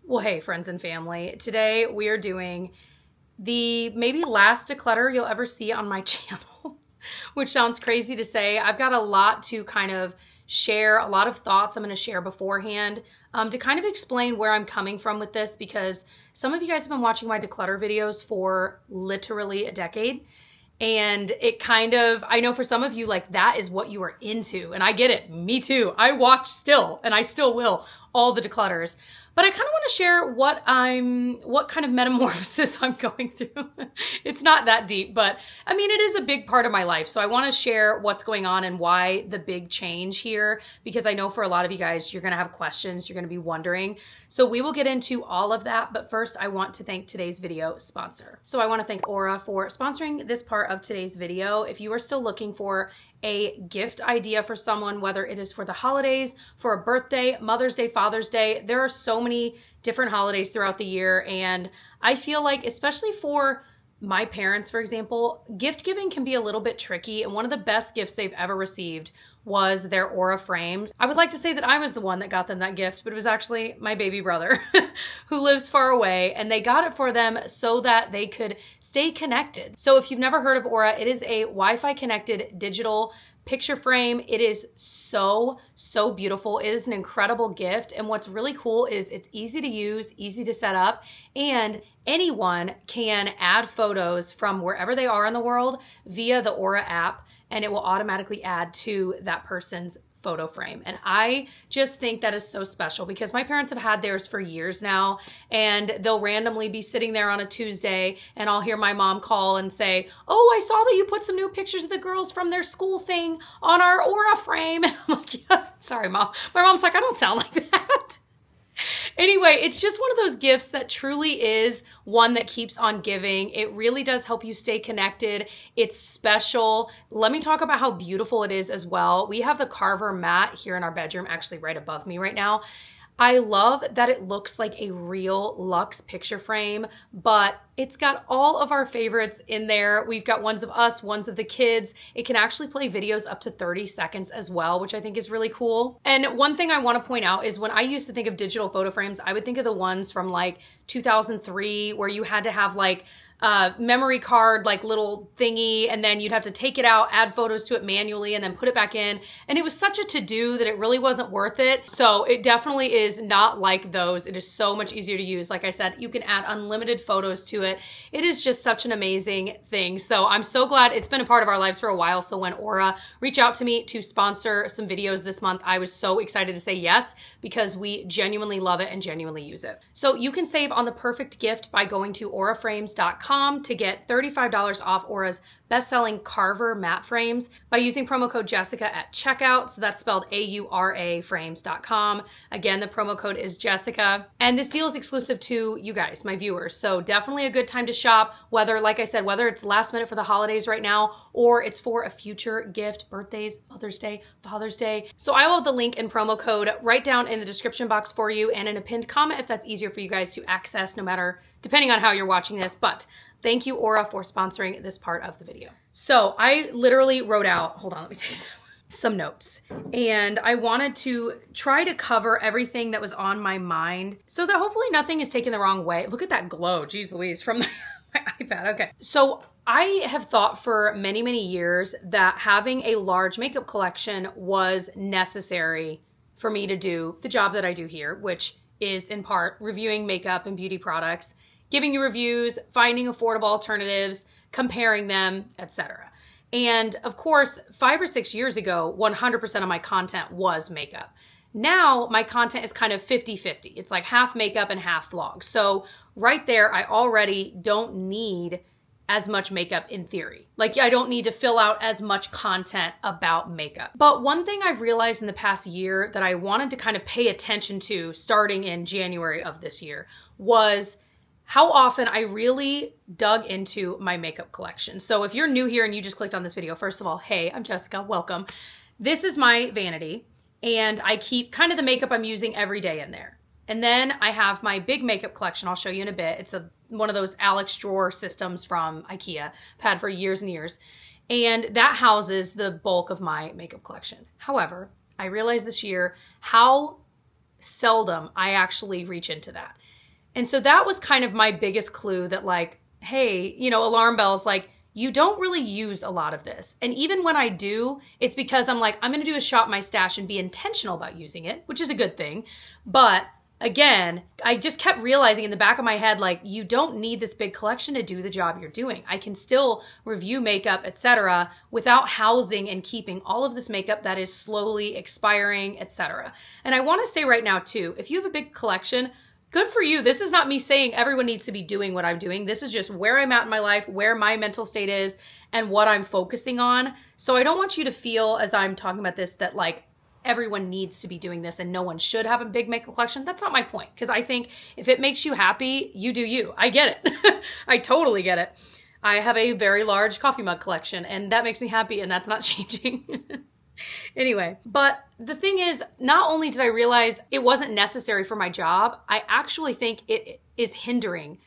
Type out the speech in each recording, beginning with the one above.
Well, hey, friends and family. Today we are doing the maybe last declutter you'll ever see on my channel, which sounds crazy to say. I've got a lot to kind of share, a lot of thoughts I'm going to share beforehand to kind of explain where I'm coming from with this, because some of you guys have been watching my declutter videos for literally a decade. And it kind of, I know for some of you, like, that is what you are into. And I get it. Me too. I watch still, and I still will, all the declutters. But I kind of want to share what kind of metamorphosis I'm going through. It's not that deep, but I mean, it is a big part of my life. So I want to share what's going on and why the big change here, because I know for a lot of you guys, you're going to have questions, you're going to be wondering. So we will get into all of that. But first, I want to thank today's video sponsor. So I want to thank Aura for sponsoring this part of today's video. If you are still looking for a gift idea for someone, whether it is for the holidays, for a birthday, Mother's Day, Father's Day, there are so many different holidays throughout the year. And I feel like, especially for my parents, for example, gift giving can be a little bit tricky. And one of the best gifts they've ever received was their Aura frame. I would like to say that I was the one that got them that gift, but it was actually my baby brother who lives far away, and they got it for them so that they could stay connected. So if you've never heard of Aura, it is a Wi-Fi connected digital picture frame. It is so beautiful. It is an incredible gift. And what's really cool is it's easy to use, easy to set up, and anyone can add photos from wherever they are in the world via the Aura app, and it will automatically add to that person's photo frame. And I just think that is so special, because my parents have had theirs for years now, and they'll randomly be sitting there on a Tuesday and I'll hear my mom call and say, "Oh, I saw that you put some new pictures of the girls from their school thing on our Aura frame." And I'm like, "Yeah, sorry, Mom." My mom's like, "I don't sound like that." Anyway, it's just one of those gifts that truly is one that keeps on giving. It really does help you stay connected. It's special. Let me talk about how beautiful it is as well. We have the Carver mat here in our bedroom, actually right above me right now. I love that it looks like a real luxe picture frame, but it's got all of our favorites in there. We've got ones of us, ones of the kids. It can actually play videos up to 30 seconds as well, which I think is really cool. And one thing I want to point out is when I used to think of digital photo frames, I would think of the ones from like 2003 where you had to have like memory card, like little thingy, and then you'd have to take it out, add photos to it manually, and then put it back in. And it was such a to-do that it really wasn't worth it. So it definitely is not like those. It is so much easier to use. Like I said, you can add unlimited photos to it. It is just such an amazing thing. So I'm so glad it's been a part of our lives for a while. So when Aura reached out to me to sponsor some videos this month, I was so excited to say yes, because we genuinely love it and genuinely use it. So you can save on the perfect gift by going to auraframes.com to get $35 off Aura's best-selling Carver mat frames by using promo code Jessica at checkout. So that's spelled AURA frames.com. Again, the promo code is Jessica. And this deal is exclusive to you guys, my viewers. So definitely a good time to shop, whether, like I said, whether it's last minute for the holidays right now, or it's for a future gift, birthdays, Mother's Day, Father's Day. So I will have the link and promo code right down in the description box for you, and in a pinned comment if that's easier for you guys to access, no matter, depending on how you're watching this. But thank you, Aura, for sponsoring this part of the video. So I literally wrote out, hold on, let me take some notes. And I wanted to try to cover everything that was on my mind so that hopefully nothing is taken the wrong way. Look at that glow, geez Louise, from my iPad. Okay. So I have thought for many, many years that having a large makeup collection was necessary for me to do the job that I do here, which is in part reviewing makeup and beauty products, giving you reviews, finding affordable alternatives, comparing them, etc. And of course, 5 or 6 years ago, 100% of my content was makeup. Now my content is kind of 50-50. It's like half makeup and half vlog. So right there, I already don't need as much makeup in theory. Like, I don't need to fill out as much content about makeup. But one thing I've realized in the past year that I wanted to kind of pay attention to starting in January of this year was how often I really dug into my makeup collection. So if you're new here and you just clicked on this video, first of all, hey, I'm Jessica, welcome. This is my vanity, and I keep kind of the makeup I'm using every day in there. And then I have my big makeup collection. I'll show you in a bit. It's one of those Alex drawer systems from IKEA. I've had for years and years. And that houses the bulk of my makeup collection. However, I realized this year how seldom I actually reach into that. And so that was kind of my biggest clue that like, hey, you know, alarm bells, like you don't really use a lot of this. And even when I do, it's because I'm like, I'm going to do a shop my stash and be intentional about using it, which is a good thing. But again, I just kept realizing in the back of my head, like, you don't need this big collection to do the job you're doing. I can still review makeup, etc., without housing and keeping all of this makeup that is slowly expiring, etc. And I want to say right now too, if you have a big collection, good for you. This is not me saying everyone needs to be doing what I'm doing. This is just where I'm at in my life, where my mental state is, and what I'm focusing on. So I don't want you to feel, as I'm talking about this, that like everyone needs to be doing this and no one should have a big makeup collection. That's not my point. Because I think if it makes you happy, you do you. I get it. I totally get it. I have a very large coffee mug collection and that makes me happy and that's not changing. Anyway, but the thing is, not only did I realize it wasn't necessary for my job, I actually think it is hindering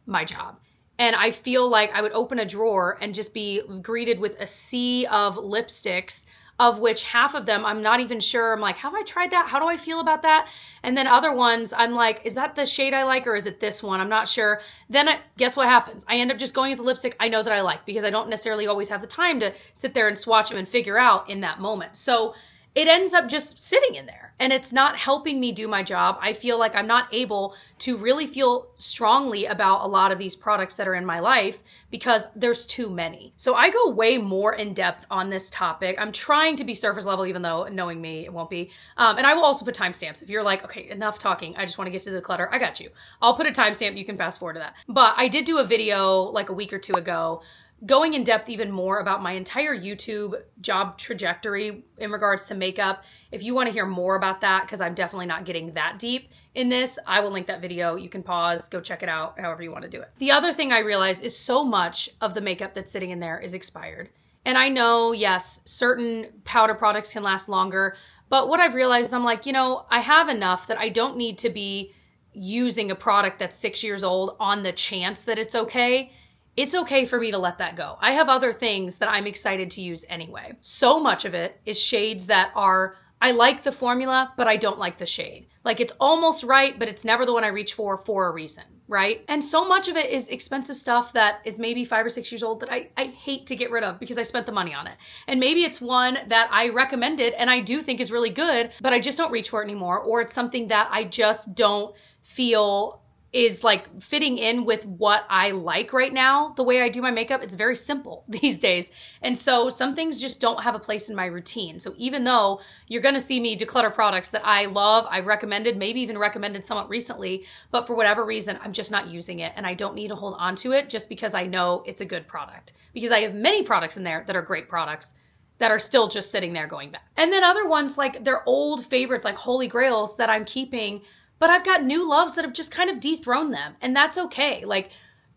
my job. And I feel like I would open a drawer and just be greeted with a sea of lipsticks, of which half of them I'm not even sure. I'm like, have I tried that? How do I feel about that? And then other ones, I'm like, is that the shade I like or is it this one? I'm not sure. Then guess what happens? I end up just going with the lipstick I know that I like because I don't necessarily always have the time to sit there and swatch them and figure out in that moment. So it ends up just sitting in there and it's not helping me do my job. I feel like I'm not able to really feel strongly about a lot of these products that are in my life because there's too many. So I go way more in depth on this topic. I'm trying to be surface level, even though knowing me, it won't be. And I will also put timestamps. If you're like, okay, enough talking, I just want to get to the clutter, I got you. I'll put a timestamp, you can fast forward to that. But I did do a video like a week or two ago going in depth even more about my entire YouTube job trajectory in regards to makeup. If you want to hear more about that, because I'm definitely not getting that deep in this, I will link that video. You can pause, go check it out, however you want to do it. The other thing I realized is so much of the makeup that's sitting in there is expired. And I know, yes, certain powder products can last longer, but what I've realized is I'm like, you know, I have enough that I don't need to be using a product that's 6 years old on the chance that it's okay. It's okay for me to let that go. I have other things that I'm excited to use anyway. So much of it is shades that are, I like the formula, but I don't like the shade. Like it's almost right, but it's never the one I reach for a reason, right? And so much of it is expensive stuff that is maybe 5 or 6 years old that I hate to get rid of because I spent the money on it. And maybe it's one that I recommended and I do think is really good, but I just don't reach for it anymore. Or it's something that I just don't feel is like fitting in with what I like right now. The way I do my makeup, it's very simple these days. And so some things just don't have a place in my routine. So even though you're gonna see me declutter products that I love, I've recommended, maybe even recommended somewhat recently, but for whatever reason, I'm just not using it and I don't need to hold on to it just because I know it's a good product. Because I have many products in there that are great products that are still just sitting there going back. And then other ones like they're old favorites like Holy Grails that I'm keeping, but I've got new loves that have just kind of dethroned them. And that's okay. Like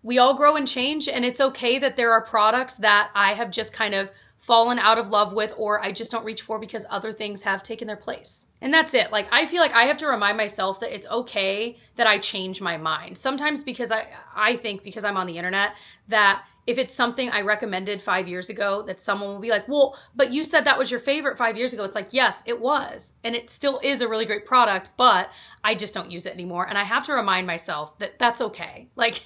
we all grow and change and it's okay that there are products that I have just kind of fallen out of love with or I just don't reach for because other things have taken their place. And that's it. Like I feel like I have to remind myself that it's okay that I change my mind. Sometimes because I think because I'm on the internet that if it's something I recommended 5 years ago that someone will be like, well, but you said that was your favorite 5 years ago. It's like, yes, it was. And it still is a really great product, but I just don't use it anymore. And I have to remind myself that that's okay. Like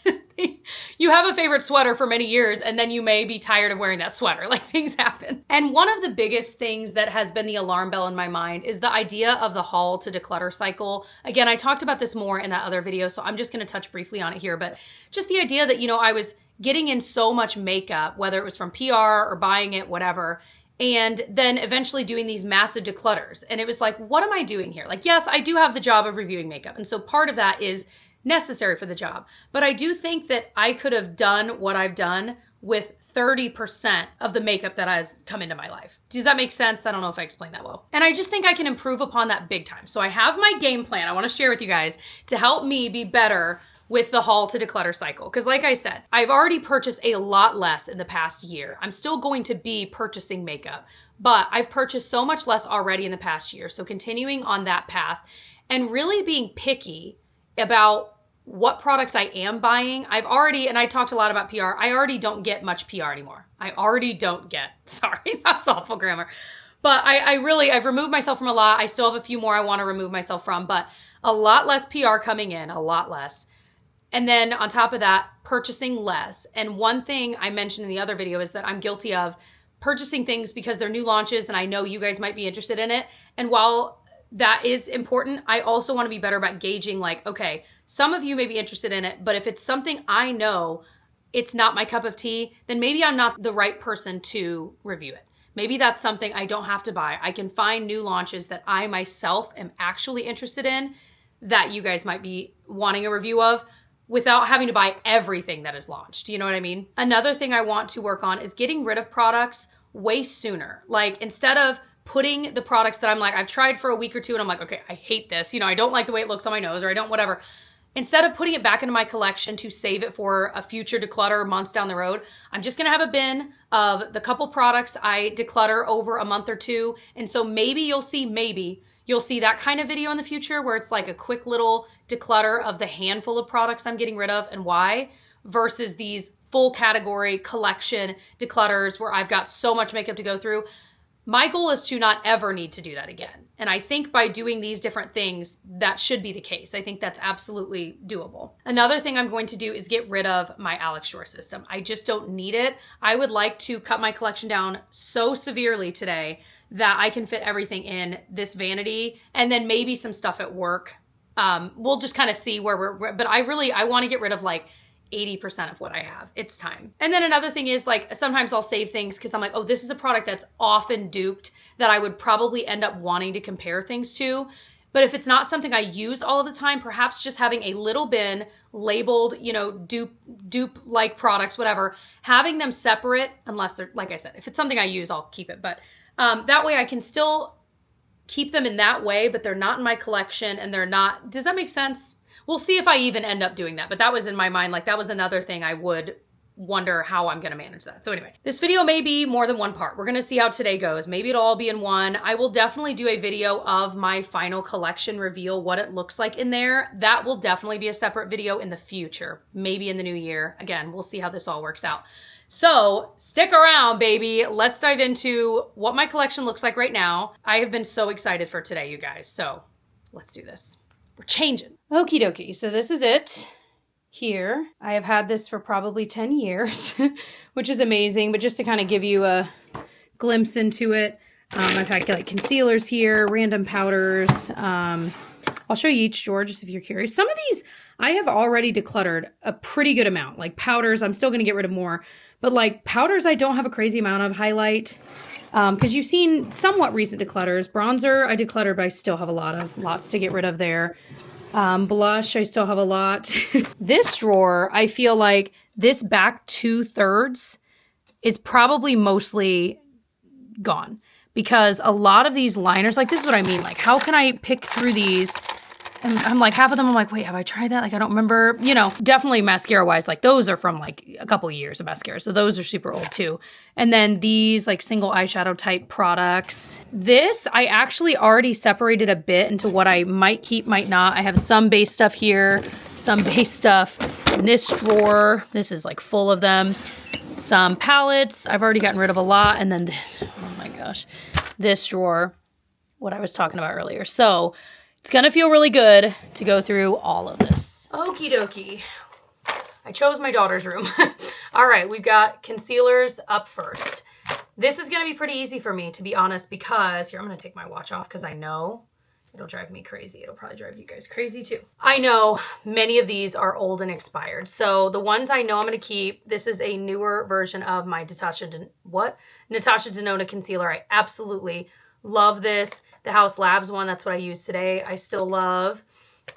you have a favorite sweater for many years and then you may be tired of wearing that sweater. Like things happen. And one of the biggest things that has been the alarm bell in my mind is the idea of the haul to declutter cycle. Again, I talked about this more in that other video, so I'm just going to touch briefly on it here, but just the idea that, you know, I was getting in so much makeup, whether it was from PR or buying it, whatever, and then eventually doing these massive declutters. And it was like, what am I doing here? Like, yes, I do have the job of reviewing makeup. And so part of that is necessary for the job. But I do think that I could have done what I've done with 30% of the makeup that has come into my life. Does that make sense? I don't know if I explained that well. And I just think I can improve upon that big time. So I have my game plan I want to share with you guys to help me be better with the haul to declutter cycle. Because like I said, I've already purchased a lot less in the past year. I'm still going to be purchasing makeup, but I've purchased so much less already in the past year. So continuing on that path and really being picky about what products I am buying. I've already, and I talked a lot about PR, I already don't get much PR anymore. I already don't get, sorry, that's awful grammar. But I've removed myself from a lot. I still have a few more I want to remove myself from, but a lot less PR coming in, a lot less. And then on top of that, purchasing less. And one thing I mentioned in the other video is that I'm guilty of purchasing things because they're new launches and I know you guys might be interested in it. And while that is important, I also want to be better about gauging like, okay, some of you may be interested in it, but if it's something I know it's not my cup of tea, then maybe I'm not the right person to review it. Maybe that's something I don't have to buy. I can find new launches that I myself am actually interested in that you guys might be wanting a review of without having to buy everything that is launched. You know what I mean? Another thing I want to work on is getting rid of products way sooner. Like instead of putting the products that I'm like, I've tried for a week or two and I'm like, okay, I hate this. You know, I don't like the way it looks on my nose or I don't whatever. Instead of putting it back into my collection to save it for a future declutter months down the road, I'm just gonna have a bin of the couple products I declutter over a month or two. And so maybe you'll see that kind of video in the future where it's like a quick little declutter of the handful of products I'm getting rid of and why, versus these full category collection declutters where I've got so much makeup to go through. My goal is to not ever need to do that again. And I think by doing these different things, that should be the case. I think that's absolutely doable. Another thing I'm going to do is get rid of my Alex Shore system. I just don't need it. I would like to cut my collection down so severely today that I can fit everything in this vanity and then maybe some stuff at work. We'll just kind of see where but I want to get rid of like 80% of what I have. It's time. And then another thing is like, sometimes I'll save things because I'm like, oh, this is a product that's often duped that I would probably end up wanting to compare things to. But if it's not something I use all of the time, perhaps just having a little bin labeled, you know, dupe-like products, whatever, having them separate, unless they're, like I said, if it's something I use, I'll keep it. But that way I can still keep them in that way, but they're not in my collection and they're not, does that make sense? We'll see if I even end up doing that, but that was in my mind. Like that was another thing I would wonder how I'm gonna manage that. So anyway, this video may be more than one part. We're gonna see how today goes. Maybe it'll all be in one. I will definitely do a video of my final collection reveal, what it looks like in there. That will definitely be a separate video in the future, maybe in the new year. Again, we'll see how this all works out. So stick around, baby. Let's dive into what my collection looks like right now. I have been so excited for today, you guys. So let's do this. We're changing. Okie dokie. So this is it here. I have had this for probably 10 years, which is amazing. But just to kind of give you a glimpse into it, I've had like concealers here, random powders. I'll show you each drawer just if you're curious. Some of these I have already decluttered a pretty good amount. Like powders, I'm still going to get rid of more. But like powders, I don't have a crazy amount of. Highlight, because you've seen somewhat recent declutters. Bronzer, I decluttered, but I still have lots to get rid of there. Blush, I still have a lot. This drawer, I feel like this back 2/3 is probably mostly gone. Because a lot of these liners, like this is what I mean. Like how can I pick through these? And I'm like, half of them I'm like, wait, have I tried that? Like, I don't remember, you know, definitely mascara wise, like those are from like a couple years of mascara. So those are super old too. And then these like single eyeshadow type products. This, I actually already separated a bit into what I might keep, might not. I have some base stuff here, some base stuff in this drawer. This is like full of them. Some palettes, I've already gotten rid of a lot. And then this, oh my gosh, this drawer, what I was talking about earlier. So it's gonna feel really good to go through all of this. Okie dokie. I chose my daughter's room. All right, we've got concealers up first. This is gonna be pretty easy for me, to be honest, because, here, I'm gonna take my watch off because I know it'll drive me crazy. It'll probably drive you guys crazy too. I know many of these are old and expired. So the ones I know I'm gonna keep, this is a newer version of my Natasha Denona concealer. I absolutely love this. The House Labs one, that's what I use today. I still love.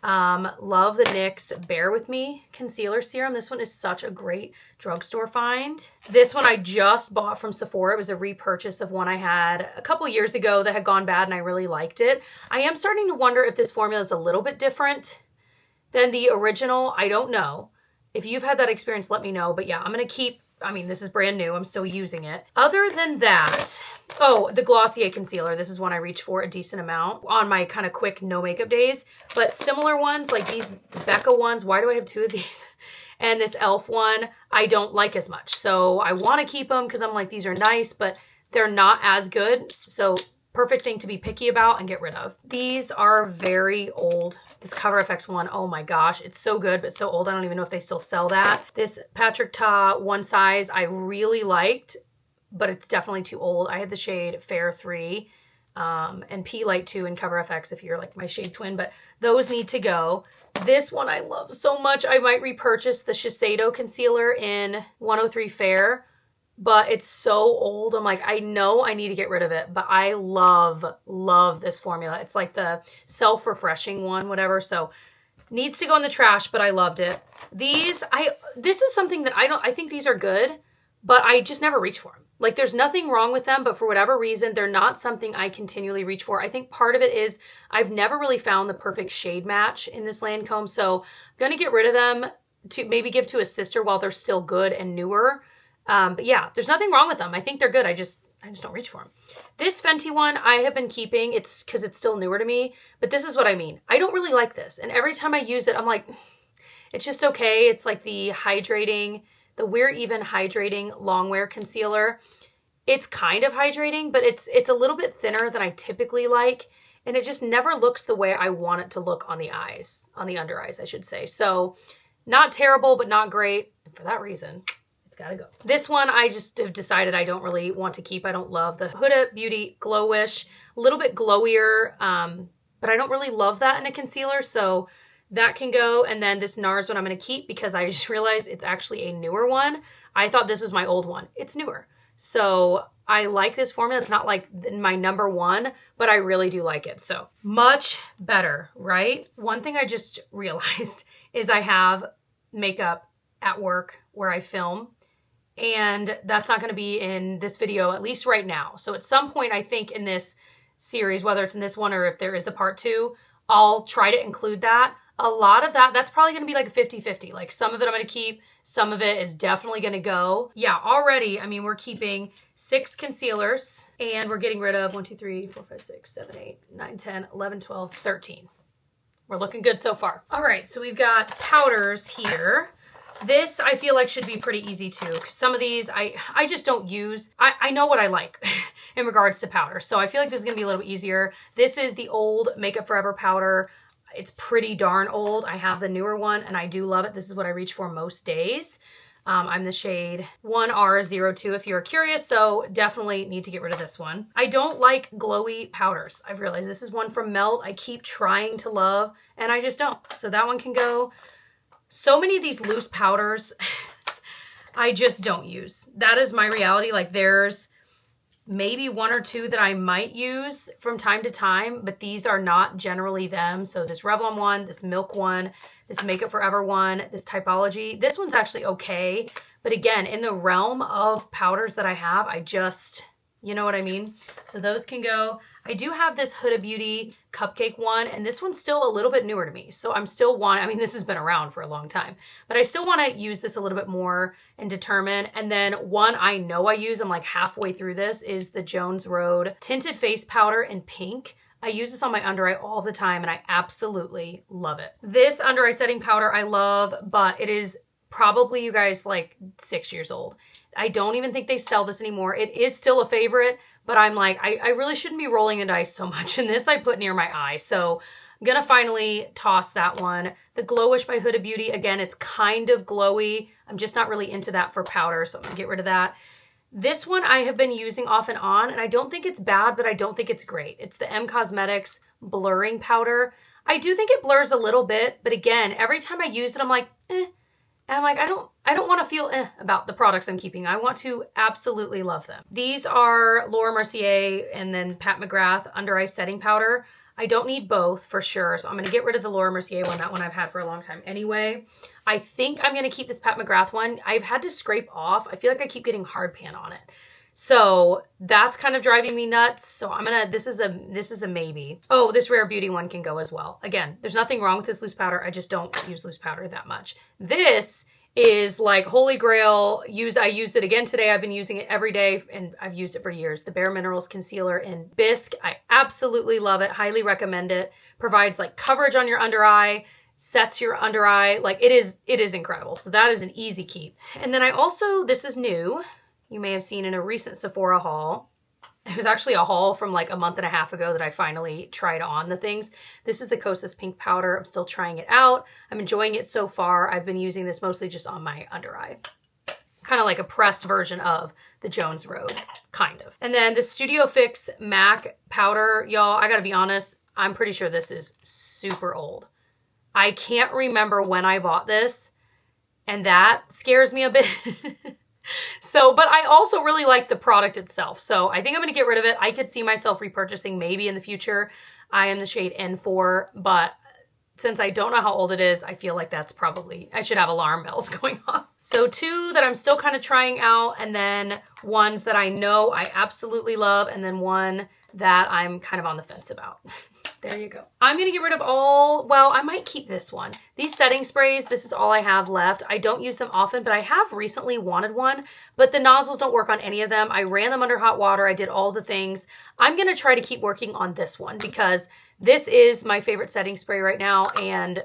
Love the NYX Bear With Me Concealer Serum. This one is such a great drugstore find. This one I just bought from Sephora. It was a repurchase of one I had a couple years ago that had gone bad and I really liked it. I am starting to wonder if this formula is a little bit different than the original. I don't know. If you've had that experience, let me know. But yeah, I'm going to keep, I mean, this is brand new. I'm still using it. Other than that, oh, the Glossier concealer. This is one I reach for a decent amount on my kind of quick no makeup days. But similar ones like these Becca ones, why do I have two of these? And this e.l.f. one, I don't like as much. So I want to keep them because I'm like, these are nice, but they're not as good. So perfect thing to be picky about and get rid of. These are very old. This Cover FX one, oh my gosh, it's so good, but so old. I don't even know if they still sell that. This Patrick Ta one size I really liked, but it's definitely too old. I had the shade Fair 3 and P Light 2 in Cover FX if you're like my shade twin, but those need to go. This one I love so much. I might repurchase the Shiseido concealer in 103 Fair, but it's so old. I'm like, I know I need to get rid of it, but I love this formula. It's like the self-refreshing one, whatever. So needs to go in the trash, but I loved it. This is something that I think these are good, but I just never reach for them. Like there's nothing wrong with them, but for whatever reason, they're not something I continually reach for. I think part of it is I've never really found the perfect shade match in this Lancome. So I'm going to get rid of them to maybe give to a sister while they're still good and newer. But yeah, there's nothing wrong with them. I think they're good. I just don't reach for them. This Fenty one I have been keeping. It's because it's still newer to me, but this is what I mean. I don't really like this. And every time I use it, I'm like, it's just okay. It's like the We're Even Hydrating Longwear Concealer. It's kind of hydrating, but it's a little bit thinner than I typically like. And it just never looks the way I want it to look on the eyes, on the under eyes, I should say. So not terrible, but not great. And for that reason, gotta go. This one I just have decided I don't really want to keep. I don't love the Huda Beauty Glow Wish. A little bit glowier, but I don't really love that in a concealer, so that can go. And then this NARS one I'm gonna keep because I just realized it's actually a newer one. I thought this was my old one. It's newer. So I like this formula. It's not like my number one, but I really do like it. So much better, right? One thing I just realized is I have makeup at work where I film. And that's not going to be in this video, at least right now. So at some point, I think in this series, whether it's in this one or if there is a part 2, I'll try to include that. A lot of that's probably going to be like a 50-50. Like some of it I'm going to keep, some of it is definitely going to go. Yeah, already, I mean, we're keeping 6 concealers and we're getting rid of 1, 2, 3, 4, 5, 6, 7, 8, 9, 10, 11, 12, 13. We're looking good so far. All right, so we've got powders here. This I feel like should be pretty easy too, because some of these I just don't use. I know what I like in regards to powder, so I feel like this is going to be a little bit easier. This is the old Makeup Forever powder. It's pretty darn old. I have the newer one and I do love it. This is what I reach for most days. I'm the shade 1R02 if you're curious, so definitely need to get rid of this one. I don't like glowy powders. I've realized this is one from Melt I keep trying to love and I just don't. So that one can go. So many of these loose powders I just don't use. That is my reality. Like there's maybe 1 or 2 that I might use from time to time, but these are not generally them. So this Revlon one, this Milk one, this Makeup Forever one, this Typology, this one's actually okay. But again, in the realm of powders that I have, I just, you know what I mean? So those can go. I do have this Huda Beauty Cupcake one, and this one's still a little bit newer to me. So I'm still I mean, this has been around for a long time, but I still want to use this a little bit more and determine. And then one I know I use, I'm like halfway through this, is the Jones Road Tinted Face Powder in pink. I use this on my under eye all the time, and I absolutely love it. This under eye setting powder I love, but it is probably, you guys, like 6 years old. I don't even think they sell this anymore. It is still a favorite, but I'm like, I really shouldn't be rolling the dice so much. And this I put near my eye. So I'm going to finally toss that one. The Glowish by Huda Beauty, again, it's kind of glowy. I'm just not really into that for powder, so I'm going to get rid of that. This one I have been using off and on, and I don't think it's bad, but I don't think it's great. It's the M Cosmetics Blurring Powder. I do think it blurs a little bit, but again, every time I use it, I'm like, eh. And I'm like, I don't want to feel about the products I'm keeping. I want to absolutely love them. These are Laura Mercier and then Pat McGrath Under Eye Setting Powder. I don't need both for sure, so I'm going to get rid of the Laura Mercier one. That one I've had for a long time anyway. I think I'm going to keep this Pat McGrath one. I've had to scrape off. I feel like I keep getting hard pan on it. So that's kind of driving me nuts. So I'm going to, this is a maybe. Oh, this Rare Beauty one can go as well. Again, there's nothing wrong with this loose powder. I just don't use loose powder that much. This is like holy grail. I used it again today. I've been using it every day and I've used it for years. The Bare Minerals Concealer in Bisque. I absolutely love it. Highly recommend it. Provides like coverage on your under eye, sets your under eye. Like it is incredible. So that is an easy keep. And then I also, this is new. You may have seen in a recent Sephora haul, It was actually a haul from like a month and a half ago that I finally tried on the things. This is the Kosas Pink Powder. I'm still trying it out. I'm enjoying it so far. I've been using this mostly just on my under eye. Kind of like a pressed version of the Jones Road, kind of. And then the Studio Fix MAC powder, y'all, I gotta be honest, I'm pretty sure this is super old. I can't remember when I bought this, and that scares me a bit. So, but I also really like the product itself. So I think I'm going to get rid of it. I could see myself repurchasing maybe in the future. I am the shade N4, but since I don't know how old it is, I feel like that's probably, I should have alarm bells going off. So 2 that I'm still kind of trying out, and then ones that I know I absolutely love, and then one that I'm kind of on the fence about. There you go. I'm going to get rid of all, well, I might keep this one. These setting sprays, this is all I have left. I don't use them often, but I have recently wanted one, but the nozzles don't work on any of them. I ran them under hot water. I did all the things. I'm going to try to keep working on this one because this is my favorite setting spray right now,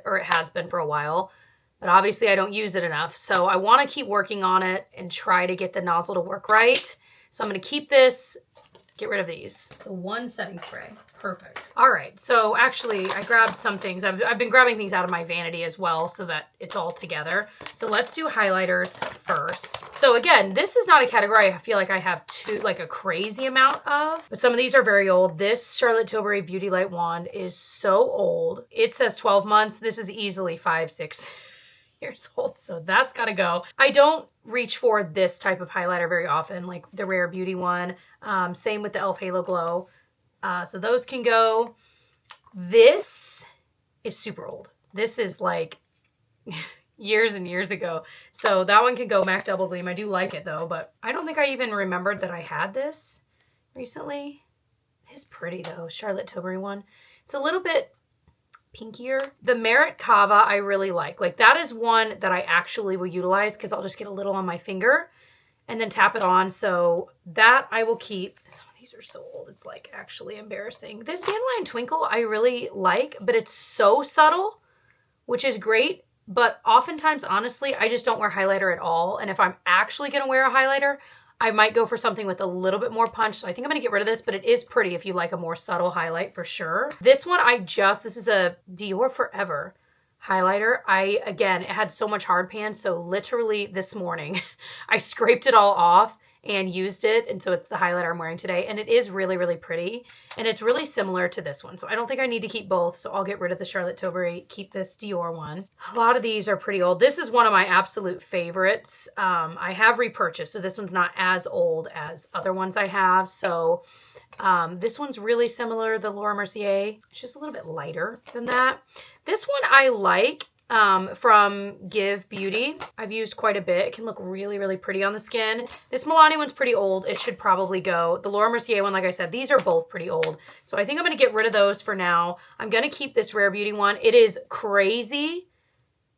or it has been for a while, but obviously I don't use it enough. So I want to keep working on it and try to get the nozzle to work right. So I'm going to keep this, get rid of these. So 1 setting spray. Perfect. All right. So actually I grabbed some things. I've been grabbing things out of my vanity as well so that it's all together. So let's do highlighters first. So again, this is not a category I feel like I have a crazy amount of, but some of these are very old. This Charlotte Tilbury Beauty Light Wand is so old. It says 12 months. This is easily 5, 6 years old. So that's got to go. I don't reach for this type of highlighter very often, like the Rare Beauty one. Same with the e.l.f. Halo Glow. So those can go. This is super old. This is like years and years ago. So that one can go, MAC Double Gleam. I do like it though, but I don't think I even remembered that I had this recently. It is pretty though, Charlotte Tilbury one. It's a little bit pinkier. The Merit Kava I really like. Like that is one that I actually will utilize because I'll just get a little on my finger and then tap it on. So that I will keep. These are so old, it's like actually embarrassing. This Dandelion Twinkle I really like, but it's so subtle, which is great. But oftentimes, honestly, I just don't wear highlighter at all. And if I'm actually gonna wear a highlighter, I might go for something with a little bit more punch. So I think I'm gonna get rid of this, but it is pretty if you like a more subtle highlight for sure. This one this is a Dior Forever highlighter. Again, it had so much hard pan. So literally this morning, I scraped it all off and used it. And so it's the highlighter I'm wearing today. And it is really, really pretty. And it's really similar to this one. So I don't think I need to keep both. So I'll get rid of the Charlotte Tilbury, keep this Dior one. A lot of these are pretty old. This is one of my absolute favorites. I have repurchased. So this one's not as old as other ones I have. So this one's really similar, the Laura Mercier. It's just a little bit lighter than that. This one I like. From Give Beauty. I've used quite a bit. It can look really, really pretty on the skin. This Milani one's pretty old. It should probably go. The Laura Mercier one, like I said, these are both pretty old. So I think I'm going to get rid of those for now. I'm going to keep this Rare Beauty one. It is crazy.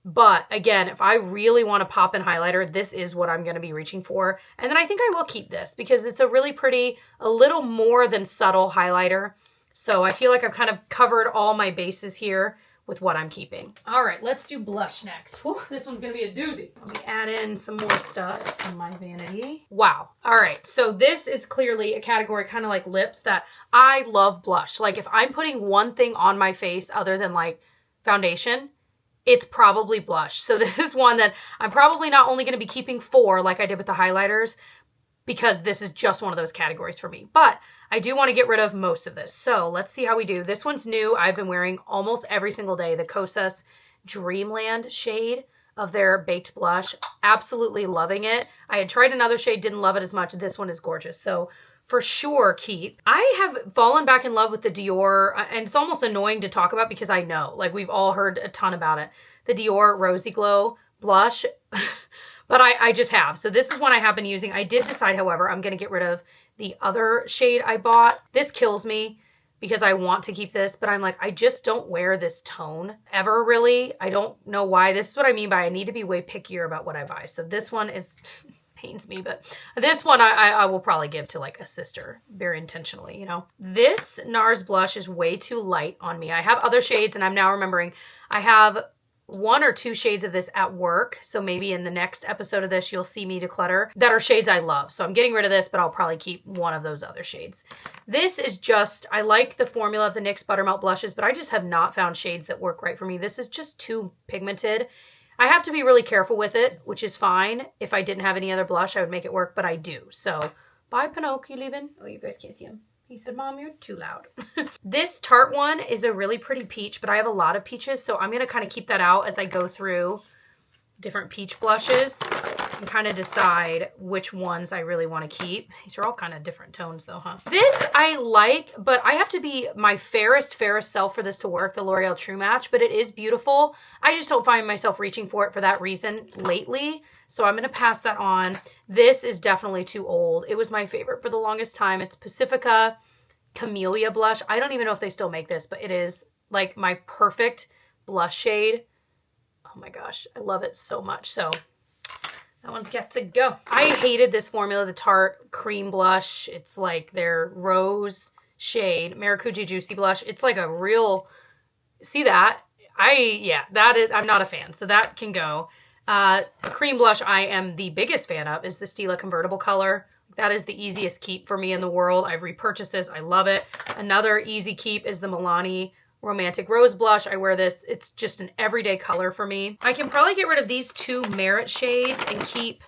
But again, if I really want to pop in highlighter, this is what I'm going to be reaching for. And then I think I will keep this because it's a really pretty, a little more than subtle highlighter. So I feel like I've kind of covered all my bases here with what I'm keeping. All right, let's do blush next. Whew, this one's gonna be a doozy. Let me add in some more stuff in my vanity. Wow. All right, so this is clearly a category kind of like lips that I love blush. Like if I'm putting one thing on my face other than like foundation, it's probably blush. So this is one that I'm probably not only gonna be keeping 4 like I did with the highlighters, because this is just one of those categories for me. But I do want to get rid of most of this. So let's see how we do. This one's new. I've been wearing almost every single day. The Kosas Dreamland shade of their baked blush. Absolutely loving it. I had tried another shade, didn't love it as much. This one is gorgeous. So for sure, keep. I have fallen back in love with the Dior, and it's almost annoying to talk about because I know, like we've all heard a ton about it. The Dior Rosy Glow blush. But I just have. So this is one I have been using. I did decide, however, I'm going to get rid of the other shade I bought. This kills me because I want to keep this, but I'm like, I just don't wear this tone ever really. I don't know why. This is what I mean by I need to be way pickier about what I buy. So this one is pains me, but this one I will probably give to like a sister very intentionally, you know. This NARS blush is way too light on me. I have other shades and I'm now remembering I have 1 or 2 shades of this at work. So maybe in the next episode of this, you'll see me declutter that are shades I love. So I'm getting rid of this, but I'll probably keep one of those other shades. This is just, I like the formula of the NYX Buttermelt blushes, but I just have not found shades that work right for me. This is just too pigmented. I have to be really careful with it, which is fine. If I didn't have any other blush, I would make it work, but I do. So bye, Pinocchio, leaving. Oh, you guys can't see him. He said, Mom, you're too loud. This Tarte one is a really pretty peach, but I have a lot of peaches, so I'm going to kind of keep that out as I go through different peach blushes and kind of decide which ones I really want to keep. These are all kind of different tones though, huh? This I like, but I have to be my fairest self for this to work, the L'Oreal True Match, but it is beautiful. I just don't find myself reaching for it for that reason lately. So I'm going to pass that on. This is definitely too old. It was my favorite for the longest time. It's Pacifica Camellia Blush. I don't even know if they still make this, but it is like my perfect blush shade. Oh my gosh, I love it so much. So that one's got to go. I hated this formula, the Tarte Cream Blush. It's like their rose shade, Maracuja Juicy Blush. It's like a real, see that? I'm not a fan. So that can go. Cream blush I am the biggest fan of is the Stila Convertible color. That is the easiest keep for me in the world. I've repurchased this. I love it. Another easy keep is the Milani Romantic Rose Blush. I wear this. It's just an everyday color for me. I can probably get rid of these 2 Merit shades and keep